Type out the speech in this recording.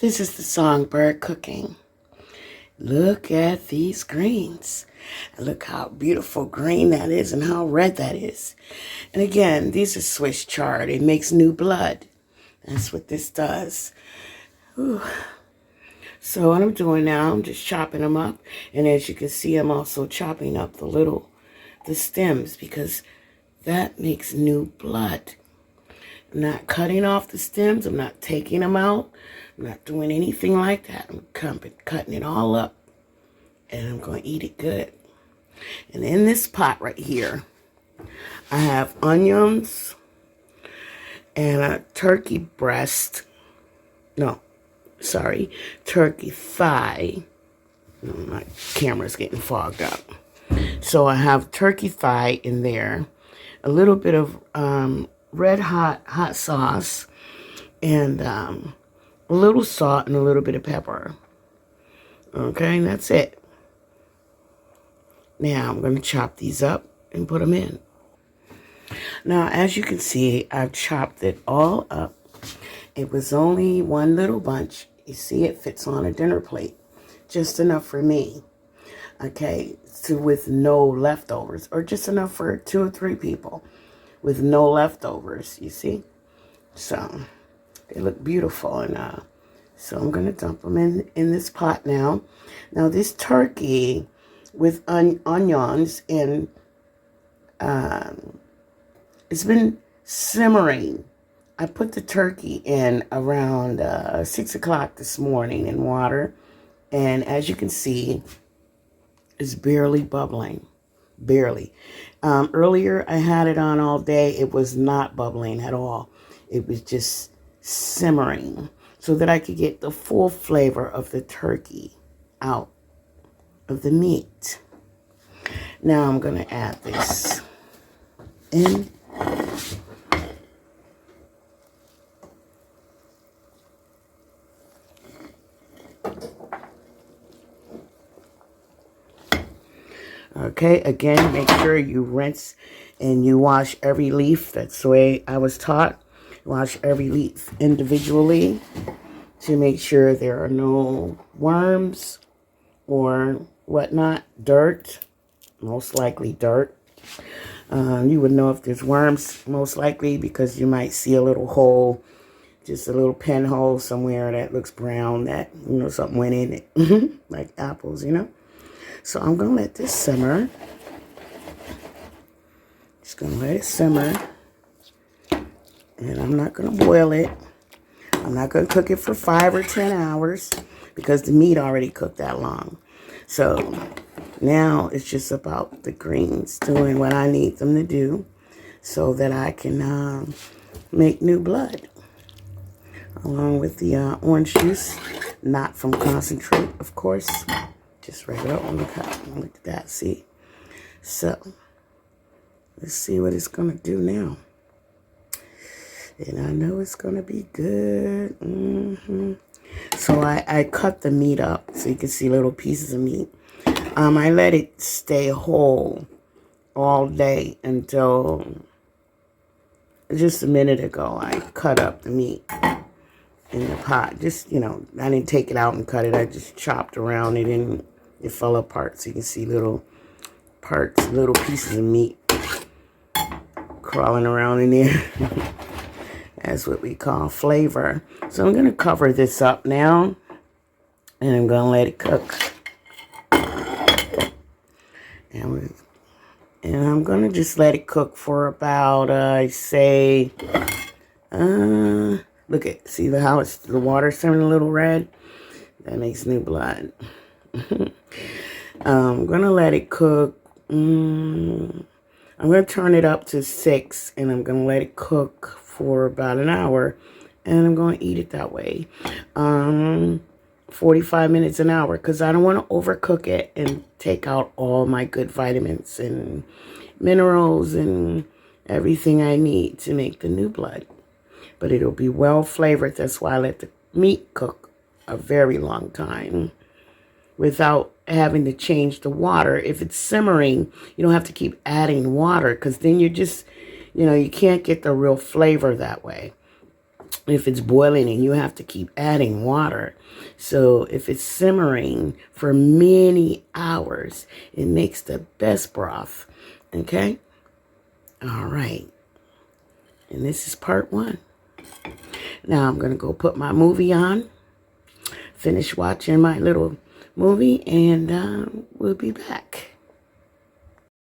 This is the Songbird cooking. Look at these greens. Look how beautiful green that is and how red that is. And again, these are Swiss chard. It makes new blood. That's what this does. Whew. So what I'm doing now, I'm just chopping them up. And as you can see, I'm also chopping up the stems because that makes new blood. I'm not cutting off the stems. I'm not taking them out. I'm not doing anything like that. I'm cutting it all up. And I'm going to eat it good. And in this pot right here, I have onions and a turkey breast. No, sorry, turkey thigh. My camera's getting fogged up. So I have turkey thigh in there, a little bit of red hot sauce, and a little salt and a little bit of pepper. Okay, and that's it. Now I'm going to chop these up and put them in. Now, as you can see, I've chopped it all up. It was only one little bunch. You see, it fits on a dinner plate. Just enough for me. Okay, with no leftovers. Or just enough for 2 or 3 people with no leftovers, you see? So, they look beautiful. And so I'm going to dump them in this pot now. Now, this turkey with onions and it's been simmering. I put the turkey in around 6 o'clock this morning in water, and as you can see, it's barely bubbling, barely. Earlier I had it on all day. It was not bubbling at all. It was just simmering so that I could get the full flavor of the turkey out of the meat. Now I'm going to add this in. Okay, again, make sure you rinse and you wash every leaf. That's the way I was taught. Wash every leaf individually to make sure there are no worms or whatnot. Dirt, most likely dirt. You would know if there's worms, most likely, because you might see a little hole, just a little pinhole somewhere that looks brown, that, you know, something went in it, like apples, you know. So I'm going to let this simmer. Just going to let it simmer. And I'm not going to boil it. I'm not going to cook it for 5 or 10 hours because the meat already cooked that long. So now it's just about the greens doing what I need them to do so that I can make new blood. Along with the orange juice, not from concentrate, of course. Just regular. Oh, look at that, see? So, let's see what it's going to do now. And I know it's going to be good. So I cut the meat up so you can see little pieces of meat. I let it stay whole all day until just a minute ago. I cut up the meat in the pot. Just, you know, I didn't take it out and cut it. I just chopped around it and it fell apart. So you can see little parts, little pieces of meat crawling around in there. That's what we call flavor. So I'm going to cover this up now. And I'm going to let it cook. And I'm going to just let it cook for about, I say, look at, see how it's, the water's turning a little red? That makes new blood. I'm going to let it cook. I'm going to turn it up to 6, and I'm going to let it cook for about an hour, and I'm going to eat it that way. 45 minutes an hour, because I don't want to overcook it and take out all my good vitamins and minerals and everything I need to make the new blood. But it'll be well flavored. That's why I let the meat cook a very long time without having to change the water. If it's simmering, you don't have to keep adding water, because then you're just, you know, you can't get the real flavor that way. if it's boiling and you have to keep adding water. So if it's simmering for many hours, it makes the best broth. Okay? All right. And this is part 1. Now I'm going to go put my movie on, finish watching my little movie, and we'll be back.